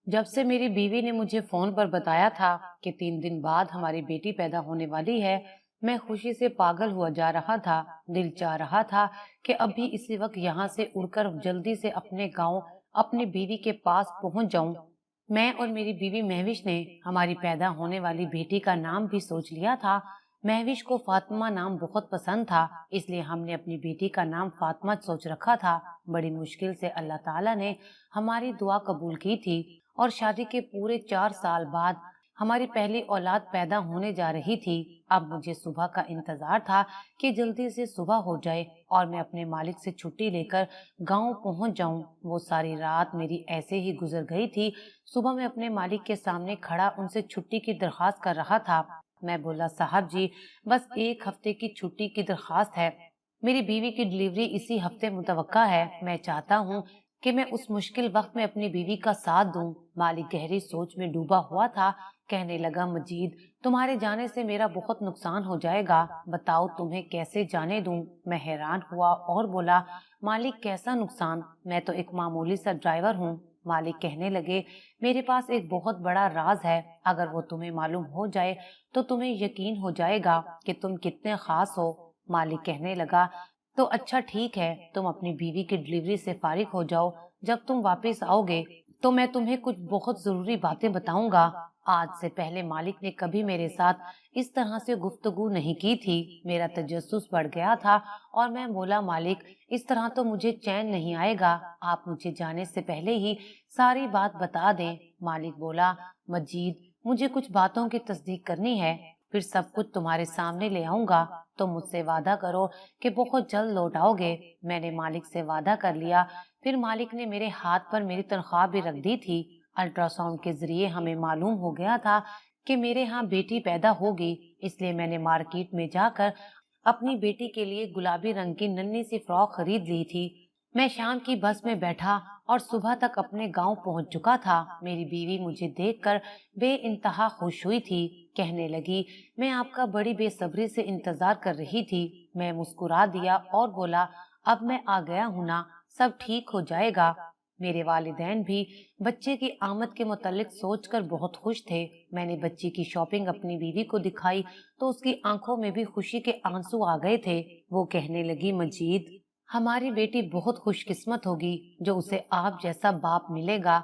जब से मेरी बीवी ने मुझे फोन पर बताया था कि 3 दिन बाद हमारी बेटी पैदा होने वाली है, मैं खुशी से पागल हुआ जा रहा था। दिल चाह रहा था कि अभी इसी वक्त यहाँ से उड़कर जल्दी से अपने गांव, अपनी बीवी के पास पहुंच जाऊं। मैं और मेरी बीवी महविश ने हमारी पैदा होने वाली बेटी का नाम भी सोच लिया था। महविश को फातिमा नाम बहुत पसंद था, इसलिए हमने अपनी बेटी का नाम फातिमा सोच रखा था। बड़ी मुश्किल से अल्लाह ताला ने हमारी दुआ कबूल की थी और शादी के पूरे 4 साल बाद हमारी पहली औलाद पैदा होने जा रही थी। अब मुझे सुबह का इंतजार था कि जल्दी से सुबह हो जाए और मैं अपने मालिक से छुट्टी लेकर गांव पहुंच जाऊं। वो सारी रात मेरी ऐसे ही गुजर गई थी। सुबह मैं अपने मालिक के सामने खड़ा उनसे छुट्टी की दरखास्त कर रहा था। मैं बोला, साहब जी, बस 1 हफ्ते की छुट्टी की दरखास्त है। मेरी बीवी की डिलीवरी इसी हफ्ते मुतवक्का है। मैं चाहता हूँ कि मैं उस मुश्किल वक्त में अपनी बीवी का साथ दूं। मालिक गहरी सोच में डूबा हुआ था। कहने लगा, मजीद, तुम्हारे जाने से मेरा बहुत नुकसान हो जाएगा। बताओ तुम्हें कैसे जाने दूं। मैं हैरान हुआ और बोला, मालिक, कैसा नुकसान? मैं तो एक मामूली सा ड्राइवर हूँ। मालिक कहने लगे, मेरे पास एक बहुत बड़ा राज है। अगर वो तुम्हें मालूम हो जाए तो तुम्हें यकीन हो जाएगा कि तुम कितने खास हो। मालिक कहने लगा, तो अच्छा ठीक है, तुम अपनी बीवी की डिलीवरी से फारिग हो जाओ। जब तुम वापस आओगे तो मैं तुम्हें कुछ बहुत जरूरी बातें बताऊंगा। आज से पहले मालिक ने कभी मेरे साथ इस तरह से गुफ्तगू नहीं की थी। मेरा तजस्सुस बढ़ गया था और मैं बोला, मालिक, इस तरह तो मुझे चैन नहीं आएगा। आप मुझे जाने से पहले ही सारी बात बता दें। मालिक बोला, मजीद, मुझे कुछ बातों की तस्दीक करनी है, फिर सब कुछ तुम्हारे सामने ले आऊंगा। तो मुझसे वादा करो कि बहुत जल्द लौट आओगे। मैंने मालिक से वादा कर लिया। फिर मालिक ने मेरे हाथ पर मेरी तनख्वाह भी रख दी थी। अल्ट्रासाउंड के जरिए हमें मालूम हो गया था कि मेरे यहाँ बेटी पैदा होगी, इसलिए मैंने मार्केट में जाकर अपनी बेटी के लिए गुलाबी रंग की नन्ही सी फ्रॉक खरीद ली थी। मैं शाम की बस में बैठा और सुबह तक अपने गांव पहुंच चुका था। मेरी बीवी मुझे देखकर बेइंतहा खुश हुई थी। कहने लगी, मैं आपका बड़ी बेसब्री से इंतजार कर रही थी। मैं मुस्कुरा दिया और बोला, अब मैं आ गया हूं ना, सब ठीक हो जाएगा। मेरे वालिदैन भी बच्चे की आमद के मुतालिक सोचकर बहुत खुश थे। मैंने बच्ची की शॉपिंग अपनी बीवी को दिखाई तो उसकी आंखों में भी खुशी के आंसू आ गए थे। वो कहने लगी, मजीद, हमारी बेटी बहुत खुशकिस्मत होगी जो उसे आप जैसा बाप मिलेगा।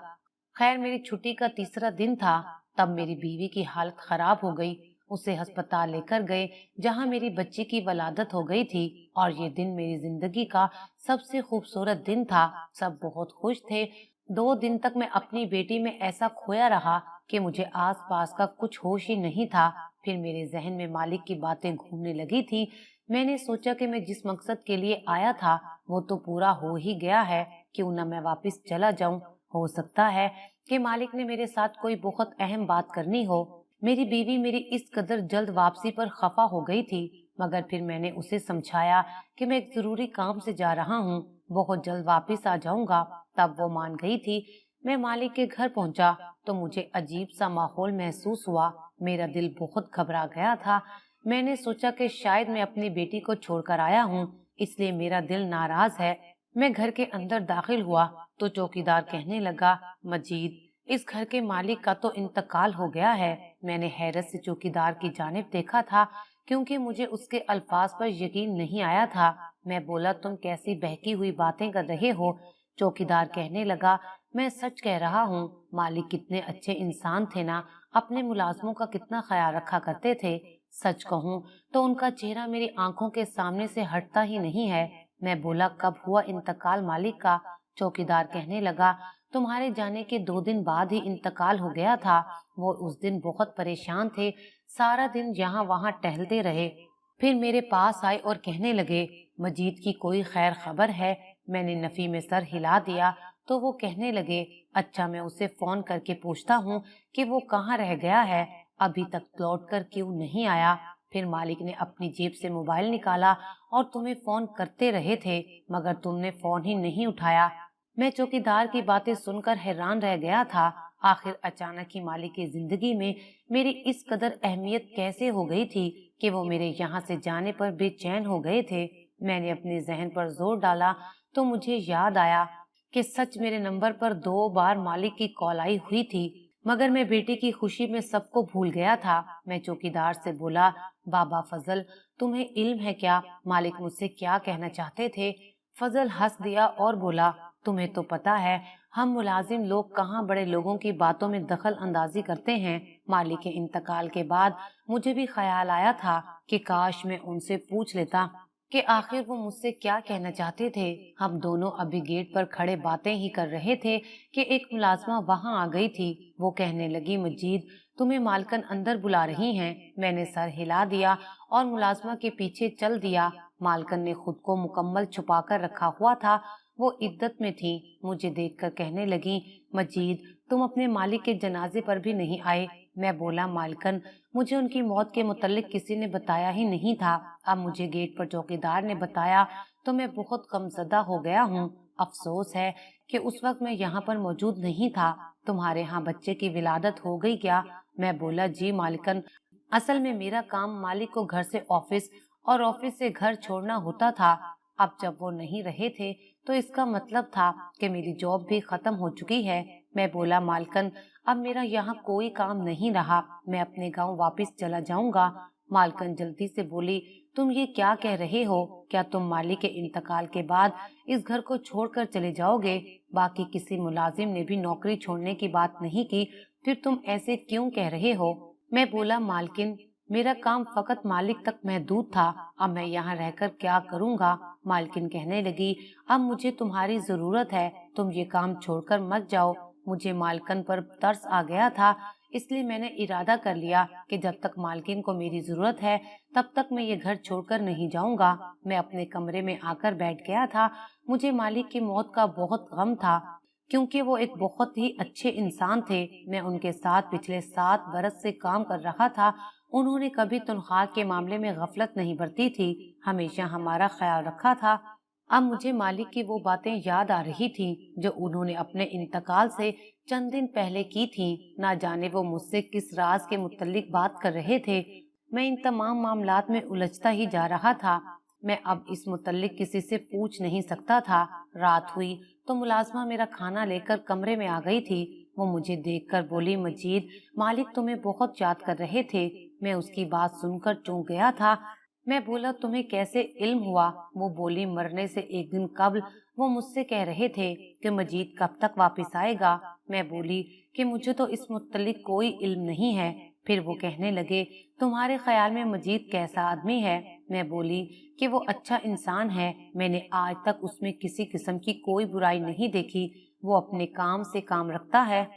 खैर, मेरी छुट्टी का तीसरा दिन था, तब मेरी बीवी की हालत खराब हो गई। उसे अस्पताल लेकर गए जहां मेरी बच्ची की वलादत हो गई थी। और ये दिन मेरी जिंदगी का सबसे खूबसूरत दिन था। सब बहुत खुश थे। 2 दिन तक मैं अपनी बेटी में ऐसा खोया रहा कि मुझे आस पास का कुछ होश ही नहीं था। फिर मेरे जहन में मालिक की बातें घूमने लगी थी। मैंने सोचा कि मैं जिस मकसद के लिए आया था वो तो पूरा हो ही गया है, क्यों न मैं वापस चला जाऊं। हो सकता है कि मालिक ने मेरे साथ कोई बहुत अहम बात करनी हो। मेरी बीवी मेरी इस कदर जल्द वापसी पर खफा हो गई थी, मगर फिर मैंने उसे समझाया कि मैं एक जरूरी काम से जा रहा हूँ, बहुत जल्द वापस आ जाऊंगा। तब वो मान गई थी। मैं मालिक के घर पहुंचा तो मुझे अजीब सा माहौल महसूस हुआ। मेरा दिल बहुत घबरा गया था। मैंने सोचा कि शायद मैं अपनी बेटी को छोड़कर आया हूँ, इसलिए मेरा दिल नाराज है। मैं घर के अंदर दाखिल हुआ तो चौकीदार कहने लगा, मजीद, इस घर के मालिक का तो इंतकाल हो गया है। मैंने हैरत से चौकीदार की जानिब देखा था, क्योंकि मुझे उसके अल्फाज पर यकीन नहीं आया था। मैं बोला, तुम कैसी बहकी हुई बातें कर रहे हो? चौकीदार कहने लगा, मैं सच कह रहा हूँ। मालिक कितने अच्छे इंसान थे ना, अपने मुलाजमों का कितना ख्याल रखा करते थे। सच कहूँ तो उनका चेहरा मेरी आंखों के सामने से हटता ही नहीं है। मैं बोला, कब हुआ इंतकाल मालिक का? चौकीदार कहने लगा, तुम्हारे जाने के 2 दिन बाद ही इंतकाल हो गया था। वो उस दिन बहुत परेशान थे, सारा दिन यहाँ वहाँ टहलते रहे। फिर मेरे पास आए और कहने लगे, मजीद की कोई खैर खबर है? मैंने नफी में सर हिला दिया तो वो कहने लगे, अच्छा, मैं उसे फोन करके पूछता हूँ कि वो कहाँ रह गया है, अभी तक लौट कर क्यों नहीं आया। फिर मालिक ने अपनी जेब से मोबाइल निकाला और तुम्हें फोन करते रहे थे, मगर तुमने फोन ही नहीं उठाया। मैं चौकीदार की बातें सुनकर हैरान रह गया था। आखिर अचानक ही मालिक की जिंदगी में मेरी इस कदर अहमियत कैसे हो गई थी कि वो मेरे यहाँ से जाने पर बेचैन हो गए थे। मैंने अपने जहन पर जोर डाला तो मुझे याद आया कि सच मेरे नंबर पर 2 बार मालिक की कॉल आई हुई थी, मगर मैं बेटी की खुशी में सबको भूल गया था। मैं चौकीदार से बोला, बाबा फजल, तुम्हें इल्म है क्या मालिक मुझसे क्या कहना चाहते थे? फजल हंस दिया और बोला, तुम्हें तो पता है हम मुलाजिम लोग कहाँ बड़े लोगों की बातों में दखल अंदाजी करते हैं। मालिक के इंतकाल के बाद मुझे भी ख्याल आया था कि काश मैं उनसे पूछ लेता कि आखिर वो मुझसे क्या कहना चाहते थे। हम दोनों अभी गेट पर खड़े बातें ही कर रहे थे कि एक मुलाजमा वहां आ गई थी। वो कहने लगी, मजीद, तुम्हें मालकन अंदर बुला रही हैं। मैंने सर हिला दिया और मुलाजमा के पीछे चल दिया। मालकन ने खुद को मुकम्मल छुपा कर रखा हुआ था। वो इद्दत में थी। मुझे देखकर कहने लगी, मजीद, तुम अपने मालिक के जनाजे पर भी नहीं आए। मैं बोला, मालकन, मुझे उनकी मौत के मुतल्लिक किसी ने बताया ही नहीं था। अब मुझे गेट पर चौकीदार ने बताया तो मैं बहुत गमज़दा हो गया हूँ। अफसोस है कि उस वक्त मैं यहाँ पर मौजूद नहीं था। तुम्हारे यहाँ बच्चे की विलादत हो गई क्या? मैं बोला, जी मालिकन, असल में मेरा काम मालिक को घर से ऑफिस और ऑफिस से घर छोड़ना होता था। अब जब वो नहीं रहे थे तो इसका मतलब था कि मेरी जॉब भी खत्म हो चुकी है। मैं बोला, मालकन, अब मेरा यहाँ कोई काम नहीं रहा, मैं अपने गांव वापस चला जाऊंगा। मालकन जल्दी से बोली, तुम ये क्या कह रहे हो? क्या तुम मालिक के इंतकाल के बाद इस घर को छोड़कर चले जाओगे? बाकी किसी मुलाजिम ने भी नौकरी छोड़ने की बात नहीं की, फिर तुम ऐसे क्यों कह रहे हो? मैं बोला, मालकिन, मेरा काम फकत मालिक तक महदूद था। अब मैं यहाँ रहकर क्या करूँगा? मालकिन कहने लगी, अब मुझे तुम्हारी जरूरत है, तुम ये काम छोड़कर मत जाओ। मुझे मालकन पर तरस आ गया था, इसलिए मैंने इरादा कर लिया कि जब तक मालकिन को मेरी जरूरत है तब तक मैं ये घर छोड़कर नहीं जाऊंगा। मैं अपने कमरे में आकर बैठ गया था। मुझे मालिक की मौत का बहुत गम था, क्योंकि वो एक बहुत ही अच्छे इंसान थे। मैं उनके साथ पिछले 7 बरस से काम कर रहा था। उन्होंने कभी तनख्वाह के मामले में गफलत नहीं बरती थी, हमेशा हमारा ख्याल रखा था। अब मुझे मालिक की वो बातें याद आ रही थी जो उन्होंने अपने इंतकाल से चंद दिन पहले की थी। ना जाने वो मुझसे किस राज के मुतल्लिक बात कर रहे थे। मैं इन तमाम मामलात में उलझता ही जा रहा था। मैं अब इस मुतल्लिक किसी से पूछ नहीं सकता था। रात हुई तो मुलाजमा मेरा खाना लेकर कमरे में आ गई थी। वो मुझे देखकर बोली, मजीद, मालिक तुम्हें बहुत याद कर रहे थे। मैं उसकी बात सुनकर चौंक गया था। मैं बोला, तुम्हें कैसे इल्म हुआ? वो बोली, मरने से एक दिन कबल वो मुझसे कह रहे थे कि मजीद कब तक वापस आएगा। मैं बोली कि मुझे तो इस मुत्तलिक कोई इल्म नहीं है। फिर वो कहने लगे, तुम्हारे ख्याल में मजीद कैसा आदमी है? मैं बोली कि वो अच्छा इंसान है, मैंने आज तक उसमें किसी किस्म की कोई बुराई नहीं देखी। वो अपने काम से काम रखता है।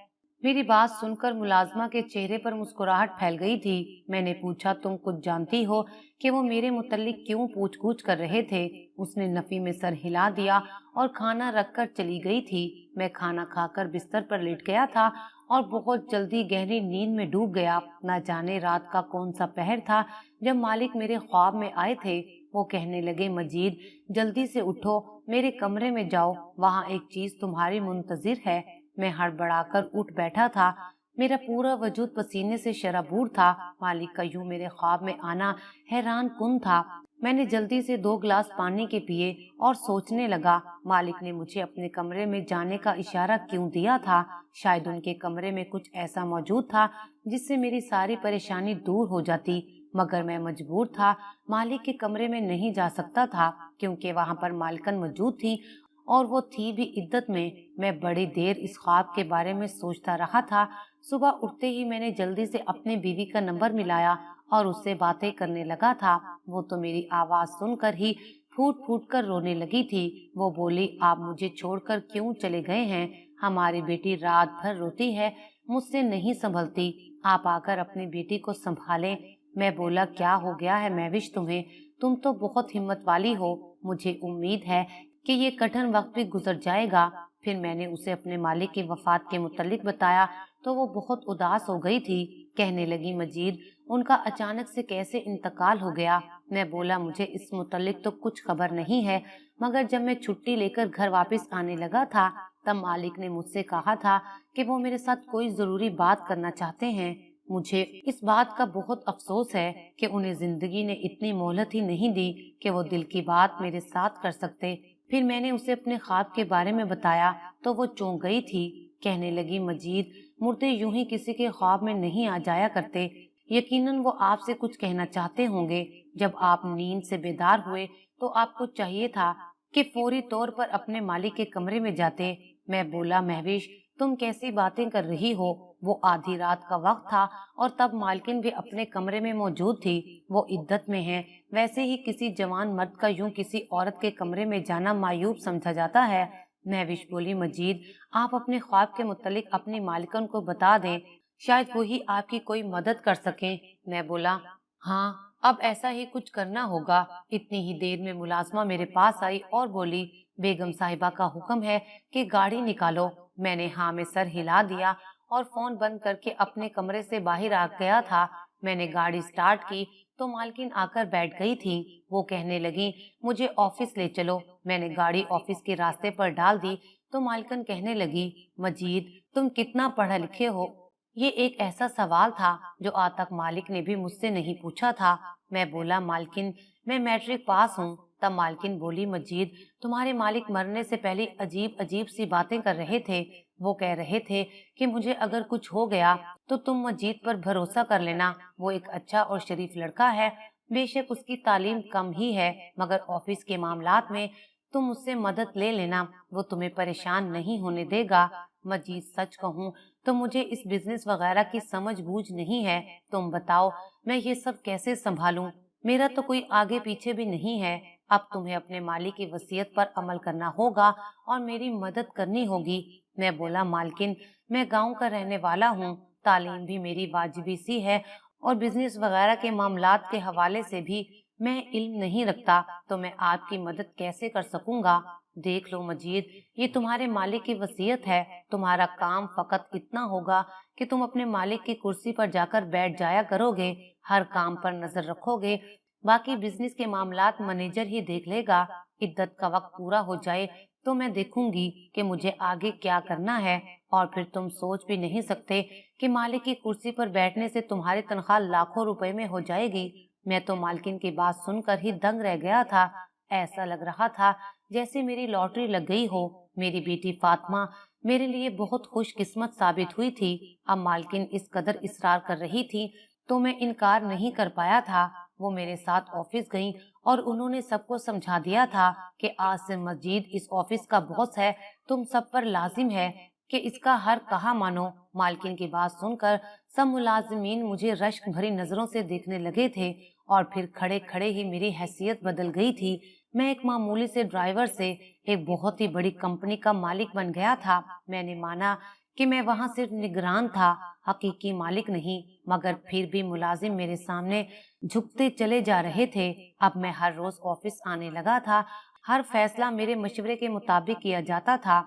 मेरी बात सुनकर मुलाजमा के चेहरे पर मुस्कुराहट फैल गई थी। मैंने पूछा, तुम कुछ जानती हो कि वो मेरे मुतल्लिक क्यों पूछ-गूछ कर रहे थे? उसने नफी में सर हिला दिया और खाना रखकर चली गई थी। मैं खाना खाकर बिस्तर पर लेट गया था और बहुत जल्दी गहरी नींद में डूब गया। न जाने रात का कौन सा पहर था जब मालिक मेरे ख्वाब में आए थे। वो कहने लगे, मजीद, जल्दी से उठो, मेरे कमरे में जाओ, वहाँ एक चीज तुम्हारी मुंतजिर है। मैं हड़बड़ाकर उठ बैठा था। मेरा पूरा वजूद पसीने से शराबूर था। मालिक का यूं मेरे ख्वाब में आना हैरान कुन था। मैंने जल्दी से 2 गिलास पानी के पिए और सोचने लगा, मालिक ने मुझे अपने कमरे में जाने का इशारा क्यों दिया था? शायद उनके कमरे में कुछ ऐसा मौजूद था जिससे मेरी सारी परेशानी दूर हो जाती। मगर मैं मजबूर था, मालिक के कमरे में नहीं जा सकता था क्योंकि वहां पर मालकन मौजूद थी और वो थी भी इद्दत में। मैं बड़ी देर इस ख्वाब के बारे में सोचता रहा था। सुबह उठते ही मैंने जल्दी से अपने बीवी का नंबर मिलाया और उससे बातें करने लगा था। वो तो मेरी आवाज सुनकर ही फूट फूट कर रोने लगी थी। वो बोली, आप मुझे छोड़कर क्यों चले गए हैं? हमारी बेटी रात भर रोती है, मुझसे नहीं संभलती। आप आकर अपनी बेटी को संभालें। मैं बोला, क्या हो गया है महविश तुम्हें? तुम तो बहुत हिम्मत वाली हो। मुझे उम्मीद है कि ये कठिन वक्त भी गुजर जाएगा। फिर मैंने उसे अपने मालिक की वफात के मुतल्लिक बताया तो वो बहुत उदास हो गई थी। कहने लगी, मजीद, उनका अचानक से कैसे इंतकाल हो गया? मैं बोला, मुझे इस मुतल्लिक तो कुछ खबर नहीं है, मगर जब मैं छुट्टी लेकर घर वापस आने लगा था तब मालिक ने मुझसे कहा था कि वो मेरे साथ कोई जरूरी बात करना चाहते हैं। मुझे इस बात का बहुत अफसोस है कि उन्हें जिंदगी ने इतनी मोहलत ही नहीं दी कि वो दिल की बात मेरे साथ कर सकते। फिर मैंने उसे अपने ख्वाब के बारे में बताया तो वो चौंक गई थी। कहने लगी, मजीद, मुर्दे यूं ही किसी के ख्वाब में नहीं आ जाया करते। यकीनन वो आपसे कुछ कहना चाहते होंगे। जब आप नींद से बेदार हुए तो आपको चाहिए था कि फौरी तौर पर अपने मालिक के कमरे में जाते। मैं बोला, महविश, तुम कैसी बातें कर रही हो? वो आधी रात का वक्त था और तब मालकिन भी अपने कमरे में मौजूद थी। वो इद्दत में है। वैसे ही किसी जवान मर्द का यूं किसी औरत के कमरे में जाना मायूब समझा जाता है। महविश बोली, मजीद, आप अपने ख्वाब के मुतालिक अपनी मालिकन को बता दें, शायद वही आपकी कोई मदद कर सकें। मैं बोला, हाँ, अब ऐसा ही कुछ करना होगा। इतनी ही देर में मुलाजमा मेरे पास आई और बोली, बेगम साहिबा का हुक्म है कि गाड़ी निकालो। मैंने हाँ में सर हिला दिया और फोन बंद करके अपने कमरे से बाहर आ गया था। मैंने गाड़ी स्टार्ट की तो मालकिन आकर बैठ गई थी। वो कहने लगी, मुझे ऑफिस ले चलो। मैंने गाड़ी ऑफिस के रास्ते पर डाल दी तो मालकिन कहने लगी, मजीद, तुम कितना पढ़े लिखे हो? ये एक ऐसा सवाल था जो आज तक मालिक ने भी मुझसे नहीं पूछा था। मैं बोला, मालकिन, मैं मैट्रिक पास हूँ। तब मालकिन बोली, मजीद, तुम्हारे मालिक मरने से पहले अजीब अजीब सी बातें कर रहे थे। वो कह रहे थे कि मुझे अगर कुछ हो गया तो तुम मजीद पर भरोसा कर लेना। वो एक अच्छा और शरीफ लड़का है। बेशक उसकी तालीम कम ही है, मगर ऑफिस के मामलात में तुम उससे मदद ले लेना। वो तुम्हें परेशान नहीं होने देगा। मजीद, सच कहूँ तो मुझे इस बिजनेस वगैरह की समझ बूझ नहीं है। तुम बताओ, मैं ये सब कैसे संभालूं? मेरा तो कोई आगे पीछे भी नहीं है। अब तुम्हें अपने मालिक की वसीयत पर अमल करना होगा और मेरी मदद करनी होगी। मैं बोला, मालकिन, मैं गांव का रहने वाला हूँ। तालीम भी मेरी वाजिबी सी है और बिजनेस वगैरह के मामलात के हवाले से भी मैं इल्म नहीं रखता, तो मैं आपकी मदद कैसे कर सकूंगा? देख लो मजीद, ये तुम्हारे मालिक की वसीयत है। तुम्हारा काम फकत इतना होगा कि तुम अपने मालिक की कुर्सी पर जाकर बैठ जाया करोगे, हर काम पर नजर रखोगे। बाकी बिजनेस के मामलात मैनेजर ही देख लेगा। इद्दत का वक्त पूरा हो जाए तो मैं देखूंगी कि मुझे आगे क्या करना है। और फिर तुम सोच भी नहीं सकते कि मालिक की कुर्सी पर बैठने से तुम्हारी तनख्वाह लाखों रुपए में हो जाएगी। मैं तो मालकिन की बात सुनकर ही दंग रह गया था। ऐसा लग रहा था जैसे मेरी लॉटरी लग गई हो। मेरी बेटी फातिमा मेरे लिए बहुत खुशकिस्मत साबित हुई थी। अब मालकिन इस कदर इसरार कर रही थी तो मैं इनकार नहीं कर पाया था। वो मेरे साथ ऑफिस गईं और उन्होंने सबको समझा दिया था कि आज से मजीद इस ऑफिस का बॉस है। तुम सब पर लाजिम है कि इसका हर कहा मानो। मालकिन की बात सुनकर सब मुलाजिमीन मुझे रश्क भरी नजरों से देखने लगे थे और फिर खड़े खड़े ही मेरी हैसियत बदल गई थी। मैं एक मामूली से ड्राइवर से एक बहुत ही बड़ी कंपनी का मालिक बन गया था। मैंने माना कि मैं वहां सिर्फ निगरान था, हकीकी मालिक नहीं, मगर फिर भी मुलाजिम मेरे सामने झुकते चले जा रहे थे। अब मैं हर रोज ऑफिस आने लगा था। हर फैसला मेरे मशवरे के मुताबिक किया जाता था।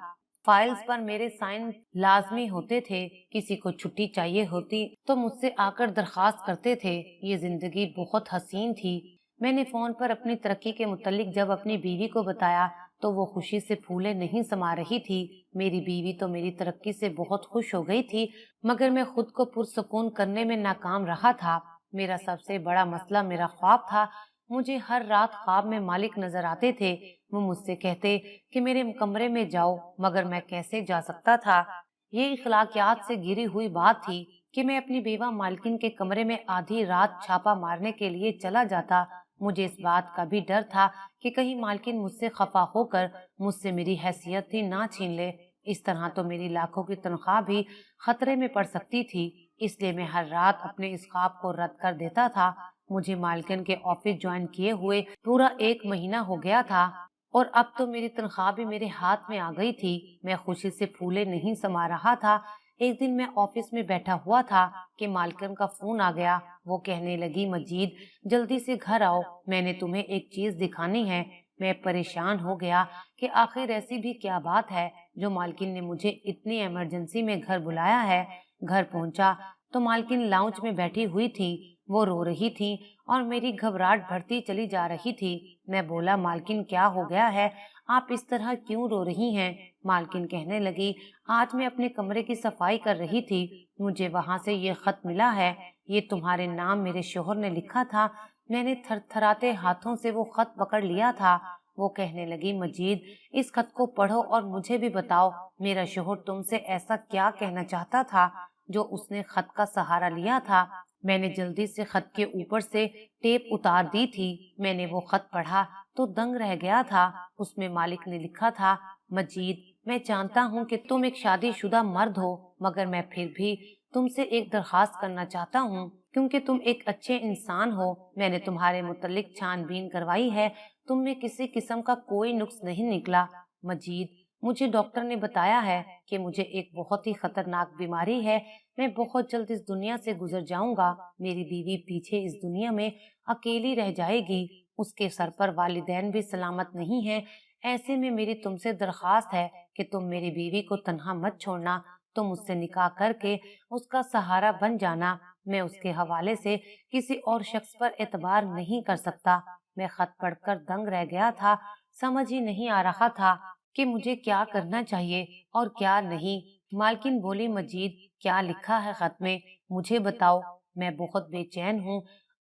फाइल्स पर मेरे साइन लाजमी होते थे। किसी को छुट्टी चाहिए होती तो मुझसे आकर दरखास्त करते थे। ये जिंदगी बहुत हसीन थी। मैंने फोन पर अपनी तरक्की के मुतालिक जब अपनी बीवी को बताया तो वो खुशी से फूले नहीं समा रही थी। मेरी बीवी तो मेरी तरक्की से बहुत खुश हो गई थी, मगर मैं खुद को पुरसुकून करने में नाकाम रहा था। मेरा सबसे बड़ा मसला मेरा ख्वाब था। मुझे हर रात ख्वाब में मालिक नजर आते थे। वो मुझसे कहते कि मेरे कमरे में जाओ, मगर मैं कैसे जा सकता था? ये इखलाकियात से घिरी हुई बात थी कि मैं अपनी बेवा मालकिन के कमरे में आधी रात छापा मारने के लिए चला जाता। मुझे इस बात का भी डर था कि कहीं मालकिन मुझसे खफा होकर मुझसे मेरी हैसियत ही ना छीन ले। इस तरह तो मेरी लाखों की तनख्वाह भी खतरे में पड़ सकती थी। इसलिए मैं हर रात अपने इस ख्वाब को रद्द कर देता था। मुझे मालकिन के ऑफिस ज्वाइन किए हुए पूरा 1 महीना हो गया था और अब तो मेरी तनख्वाह भी मेरे हाथ में आ गई थी। मैं खुशी से फूले नहीं समा रहा था। एक दिन मैं ऑफिस में बैठा हुआ था कि मालकिन का फोन आ गया। वो कहने लगी, मजीद, जल्दी से घर आओ, मैंने तुम्हें एक चीज दिखानी है। मैं परेशान हो गया कि आखिर ऐसी भी क्या बात है जो मालकिन ने मुझे इतनी इमरजेंसी में घर बुलाया है। घर पहुंचा तो मालकिन लाउंज में बैठी हुई थी। वो रो रही थी और मेरी घबराहट बढ़ती चली जा रही थी। मैं बोला, मालकिन, क्या हो गया है? आप इस तरह क्यों रो रही हैं? मालकिन कहने लगी, आज मैं अपने कमरे की सफाई कर रही थी। मुझे वहां से ये खत मिला है। ये तुम्हारे नाम मेरे शोहर ने लिखा था। मैंने थरथराते हाथों से वो खत पकड़ लिया था। وہ کہنے لگی مجید اس خط کو پڑھو اور مجھے بھی بتاؤ میرا شوہر تم سے ایسا کیا کہنا چاہتا تھا جو اس نے خط کا سہارا لیا تھا۔ میں نے جلدی سے خط کے اوپر سے ٹیپ اتار دی تھی۔ میں نے وہ خط پڑھا تو دنگ رہ گیا تھا۔ اس میں مالک نے لکھا تھا مجید میں جانتا ہوں کہ تم ایک شادی شدہ مرد ہو مگر میں پھر بھی تم سے ایک درخواست کرنا چاہتا ہوں کیونکہ تم ایک اچھے انسان ہو۔ میں نے تمہارے متعلق چھان بین کروائی ہے، تم میں کسی قسم کا کوئی نقص نہیں نکلا۔ مجید مجھے ڈاکٹر نے بتایا ہے کہ مجھے ایک بہت ہی خطرناک بیماری ہے، میں بہت جلد اس دنیا سے گزر جاؤں گا، میری بیوی پیچھے اس دنیا میں اکیلی رہ جائے گی، اس کے سر پر والدین بھی سلامت نہیں ہیں۔ ایسے میں میری تم سے درخواست ہے کہ تم میری بیوی کو تنہا مت چھوڑنا، تم اس سے نکاح کر کے اس کا سہارا بن جانا۔ میں اس کے حوالے سے کسی اور شخص پر اعتبار نہیں کر سکتا۔ میں خط پڑھ کر دنگ رہ گیا تھا، سمجھ ہی نہیں آ رہا تھا کہ مجھے کیا کرنا چاہیے اور کیا نہیں۔ مالکن بولی مجید کیا لکھا ہے خط میں مجھے بتاؤ، میں بہت بے چین ہوں۔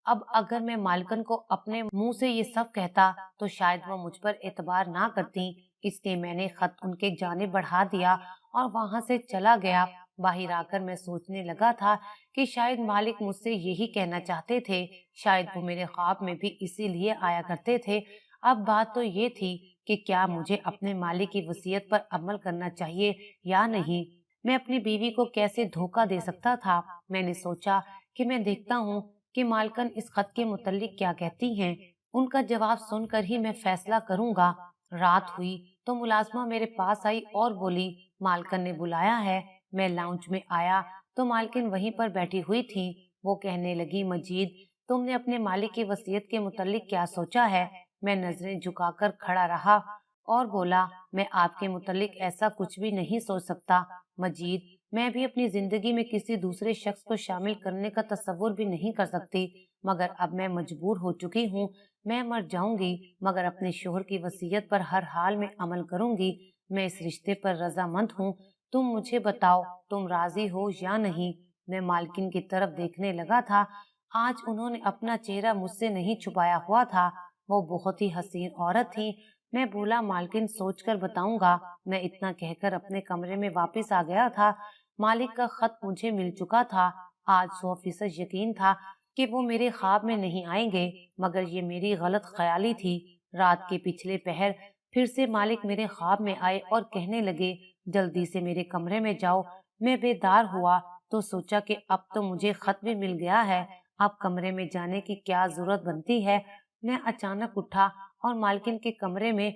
اب اگر میں مالکن کو اپنے منہ سے یہ سب کہتا تو شاید وہ مجھ پر اعتبار نہ کرتی، اس لیے میں نے خط ان کے جانب بڑھا دیا اور وہاں سے چلا گیا۔ باہر آ کر میں سوچنے لگا تھا کہ شاید مالک مجھ سے یہی کہنا چاہتے تھے، شاید وہ میرے خواب میں بھی اسی لیے آیا کرتے تھے۔ اب بات تو یہ تھی کہ کیا مجھے اپنے مالک کی وصیت پر عمل کرنا چاہیے یا نہیں۔ میں اپنی بیوی کو کیسے دھوکہ دے سکتا تھا؟ میں نے سوچا کہ میں دیکھتا ہوں کہ مالکن اس خط کے متعلق کیا کہتی ہیں، ان کا جواب سن کر ہی میں فیصلہ کروں گا۔ رات ہوئی تو ملازمہ میرے پاس آئی اور بولی مالکن نے بلایا ہے۔ میں لاؤنج میں آیا تو مالکن وہیں پر بیٹھی ہوئی تھی۔ وہ کہنے لگی مجید تم نے اپنے مالک کی وصیت کے متعلق کیا سوچا ہے؟ میں نظریں جھکا کر کھڑا رہا اور بولا میں آپ کے متعلق ایسا کچھ بھی نہیں سوچ سکتا مجید، میں بھی اپنی زندگی میں کسی دوسرے شخص کو شامل کرنے کا تصور بھی نہیں کر سکتی، مگر اب میں مجبور ہو چکی ہوں۔ میں مر جاؤں گی مگر اپنے شوہر کی وصیت پر ہر حال میں عمل کروں گی۔ میں اس رشتے پر رضامند ہوں، تم مجھے بتاؤ تم راضی ہو یا نہیں؟ میں مالکن کی طرف دیکھنے لگا تھا۔ آج انہوں نے اپنا چہرہ مجھ سے نہیں چھپایا ہوا تھا، وہ بہت ہی حسین عورت تھی۔ میں بولا مالکن سوچ کر بتاؤں گا۔ میں اتنا کہہ کر اپنے کمرے میں واپس آ گیا تھا۔ مالک کا خط مجھے مل چکا تھا۔ آج 100% یقین تھا کہ وہ میرے خواب میں نہیں آئیں گے، مگر یہ میری غلط خیالی تھی۔ رات کے پچھلے پہر پھر سے مالک میرے خواب میں آئے اور کہنے لگے جلدی سے میرے کمرے میں جاؤ۔ میں بیدار ہوا تو سوچا کہ اب تو مجھے خط بھی مل گیا ہے، اب کمرے میں جانے کی کیا ضرورت بنتی ہے۔ میں اچانک اٹھا اور مالکن کے کمرے میں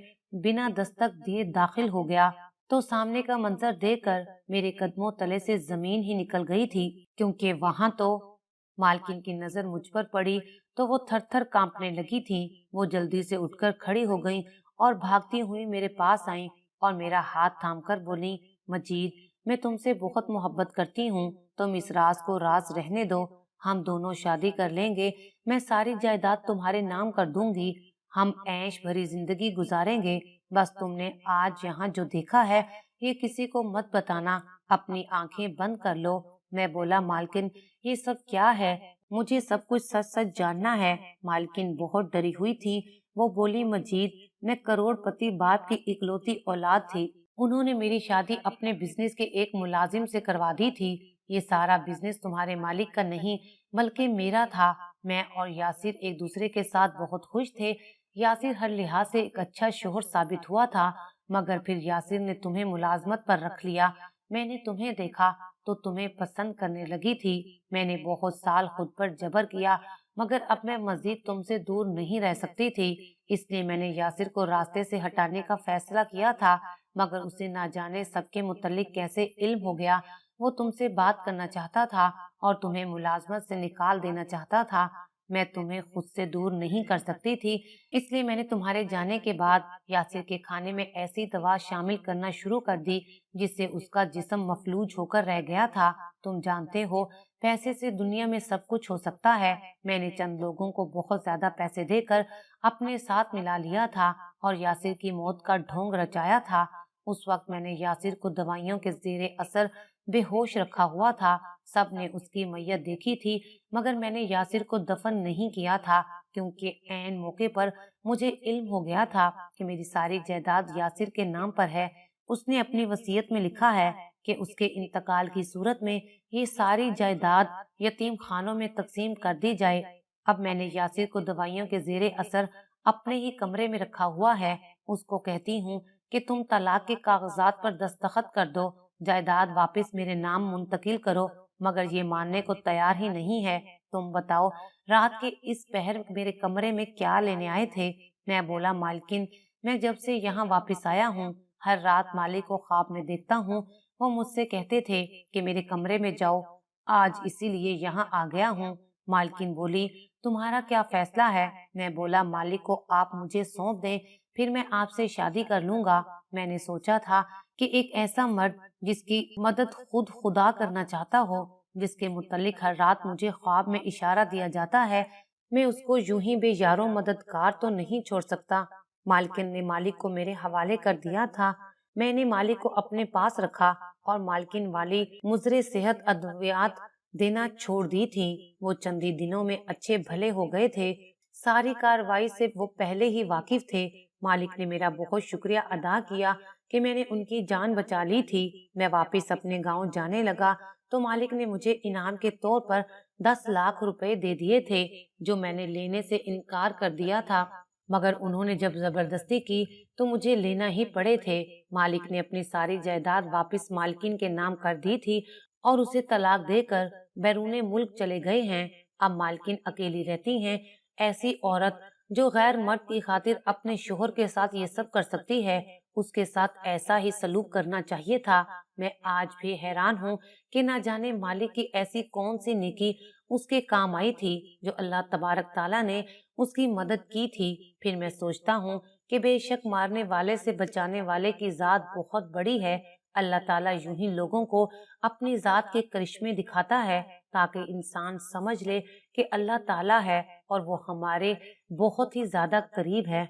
بنا دستک دیے داخل ہو گیا تو سامنے کا منظر دیکھ کر میرے قدموں تلے سے زمین ہی نکل گئی تھی، کیونکہ وہاں تو مالکن کی نظر مجھ پر پڑی تو وہ تھر تھر کانپنے لگی تھی۔ وہ جلدی سے اٹھ کر کھڑی ہو گئیں اور بھاگتی ہوئی میرے پاس آئیں اور میرا ہاتھ تھام کر بولی مجید میں تم سے بہت محبت کرتی ہوں، تم اس راز کو راز رہنے دو، ہم دونوں شادی کر لیں گے، میں ساری جائیداد تمہارے نام کر دوں گی، ہم عیش بھری زندگی گزاریں گے، بس تم نے آج یہاں جو دیکھا ہے یہ کسی کو مت بتانا، اپنی آنکھیں بند کر لو۔ میں بولا مالکن یہ سب کیا ہے؟ مجھے سب کچھ سچ سچ جاننا ہے۔ مالکن بہت ڈری ہوئی تھی، وہ بولی مجید میں کروڑ پتی باپ کی اکلوتی اولاد تھی، انہوں نے میری شادی اپنے بزنس کے ایک ملازم سے کروا دی تھی، یہ سارا بزنس تمہارے مالک کا نہیں بلکہ میرا تھا۔ میں اور یاسر ایک دوسرے کے ساتھ بہت خوش تھے، یاسر ہر لحاظ سے ایک اچھا شوہر ثابت ہوا تھا، مگر پھر یاسر نے تمہیں ملازمت پر رکھ لیا، میں نے تمہیں دیکھا تو تمہیں پسند کرنے لگی تھی، میں نے بہت سال خود پر جبر کیا مگر اب میں مزید تم سے دور نہیں رہ سکتی تھی، اس لیے میں نے یاسر کو راستے سے ہٹانے کا فیصلہ کیا تھا، مگر اسے نہ جانے سب کے متعلق کیسے علم ہو گیا، وہ تم سے بات کرنا چاہتا تھا اور تمہیں ملازمت سے نکال دینا چاہتا تھا، میں تمہیں خود سے دور نہیں کر سکتی تھی، اس لیے میں نے تمہارے جانے کے بعد یاسر کے کھانے میں ایسی دوا شامل کرنا شروع کر دی جس سے اس کا جسم مفلوج ہو کر رہ گیا تھا، تم جانتے ہو پیسے سے دنیا میں سب کچھ ہو سکتا ہے، میں نے چند لوگوں کو بہت زیادہ پیسے دے کر اپنے ساتھ ملا لیا تھا اور یاسر کی موت کا ڈھونگ رچایا تھا، اس وقت میں نے یاسر کو دوائیوں کے زیر اثر بے ہوش رکھا ہوا تھا، सब ने उसकी मैयत देखी थी, मगर मैंने यासिर को दफन नहीं किया था, क्योंकि ऐन मौके पर मुझे इल्म हो गया था कि मेरी सारी जायदाद यासिर के नाम पर है। उसने अपनी वसीयत में लिखा है कि उसके इंतकाल की सूरत में ये सारी जायदाद यतीम खानों में तकसीम कर दी जाए। अब मैंने यासिर को दवाइयों के जेरे असर अपने ही कमरे में रखा हुआ है। उसको कहती हूँ कि तुम तलाक के कागजात पर दस्तखत कर दो, जायदाद वापस मेरे नाम मुंतकिल करो, मगर ये मानने को तैयार ही नहीं है। तुम बताओ, रात के इस पहर मेरे कमरे में क्या लेने आए थे? मैं बोला, मालकिन, मैं जब से यहाँ वापस आया हूँ, हर रात मालिक को ख्वाब में देखता हूँ। वो मुझसे कहते थे कि मेरे कमरे में जाओ, आज इसीलिए यहाँ आ गया हूँ। मालकिन बोली, तुम्हारा क्या फैसला है? मैं बोला, मालिक को आप मुझे सौंप दें, फिर मैं आपसे शादी कर लूंगा। मैंने सोचा था कि एक ऐसा मर्द जिसकी मदद खुद खुदा करना चाहता हो, जिसके मुतल्लिक हर रात मुझे ख्वाब में इशारा दिया जाता है, मैं उसको यूं ही बेयारो मददगार तो नहीं छोड़ सकता। मालकिन ने मालिक को मेरे हवाले कर दिया था। मैंने मालिक को अपने पास रखा और मालकिन वाली मुजरे सेहत अद्वियात देना छोड़ दी थी। वो चंद ही दिनों में अच्छे भले हो गए थे। सारी कार्रवाई से वो पहले ही वाकिफ थे। मालिक ने मेरा बहुत शुक्रिया अदा किया कि मैंने उनकी जान बचा ली थी। मैं वापस अपने गांव जाने लगा तो मालिक ने मुझे इनाम के तौर पर 10 लाख रुपए दे दिए थे, जो मैंने लेने से इनकार कर दिया था, मगर उन्होंने जब जबरदस्ती की तो मुझे लेना ही पड़े थे। मालिक ने अपनी सारी जायदाद वापस मालकिन के नाम कर दी थी और उसे तलाक देकर बैरूने मुल्क चले गए हैं। अब मालकिन अकेली रहती हैं। ऐसी औरत जो गैर मर्द की खातिर अपने शोहर के साथ ये सब कर सकती है, उसके साथ ऐसा ही सलूक करना चाहिए था। मैं आज भी हैरान हूँ कि ना जाने मालिक की ऐसी कौन सी नेकी उसके काम आई थी, जो अल्लाह तबारक ताला ने उसकी मदद की थी। फिर मैं सोचता हूँ कि बेशक मारने वाले से बचाने वाले की जात बहुत बड़ी है। अल्लाह ताला यूं ही लोगों को अपनी जात के करिश्मे दिखाता है, ताकि इंसान समझ ले कि अल्लाह ताला है और वो हमारे बहुत ही ज्यादा करीब है।